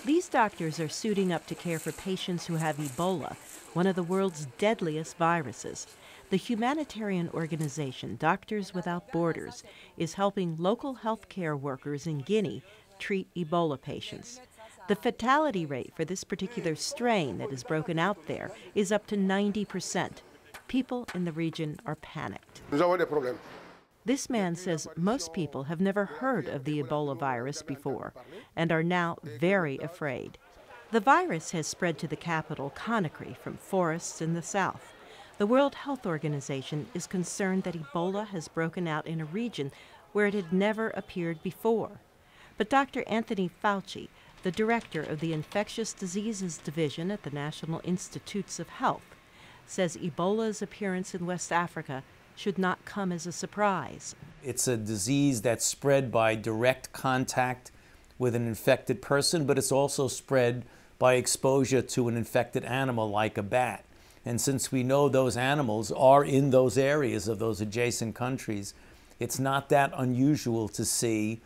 These doctors are suiting up to care for patients who have Ebola, one of the world's deadliest viruses. The humanitarian organization Doctors Without Borders is helping local healthcare workers in Guinea treat Ebola patients. The fatality rate for this particular strain that is broken out there is up to 90%. People in the region are panicked. This man says most people have never heard of the Ebola virus before and are now very afraid. The virus has spread to the capital, Conakry, from forests in the south. The World Health Organization is concerned that Ebola has broken out in a region where it had never appeared before. But Dr. Anthony Fauci, the director of the Infectious Diseases Division at the National Institutes of Health, says Ebola's appearance in West Africa should not come as a surprise. It's a disease that's spread by direct contact with an infected person, but it's also spread by exposure to an infected animal like a bat. And since we know those animals are in those areas of those adjacent countries, it's not that unusual to see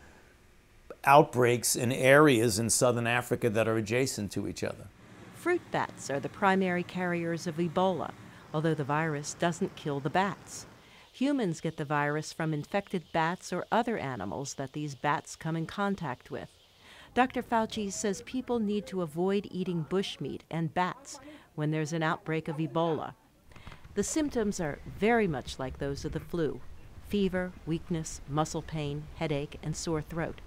outbreaks in areas in southern Africa that are adjacent to each other. Fruit bats are the primary carriers of Ebola, although the virus doesn't kill the bats. Humans get the virus from infected bats or other animals that these bats come in contact with. Dr. Fauci says people need to avoid eating bushmeat and bats when there's an outbreak of Ebola. The symptoms are very much like those of the flu: fever, weakness, muscle pain, headache, and sore throat.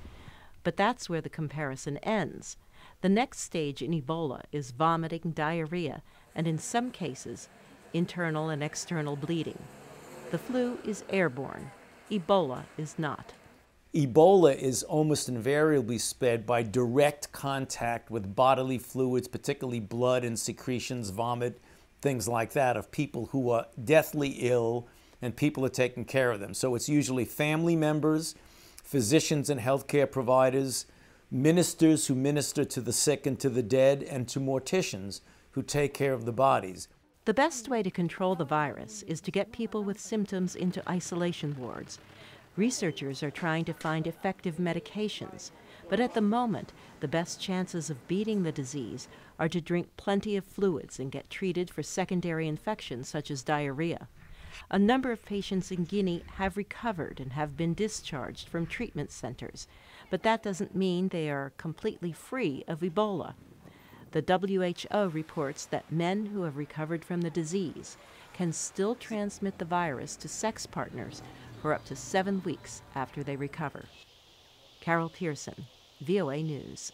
But that's where the comparison ends. The next stage in Ebola is vomiting, diarrhea, and in some cases, internal and external bleeding. The flu is airborne. Ebola is not. Ebola is almost invariably spread by direct contact with bodily fluids, particularly blood and secretions, vomit, things like that, of people who are deathly ill and people are taking care of them. So it's usually family members, physicians and healthcare providers, ministers who minister to the sick and to the dead, and to morticians who take care of the bodies. The best way to control the virus is to get people with symptoms into isolation wards. Researchers are trying to find effective medications, but at the moment, the best chances of beating the disease are to drink plenty of fluids and get treated for secondary infections such as diarrhea. A number of patients in Guinea have recovered and have been discharged from treatment centers, but that doesn't mean they are completely free of Ebola. The WHO reports that men who have recovered from the disease can still transmit the virus to sex partners for up to 7 weeks after they recover. Carol Pearson, VOA News.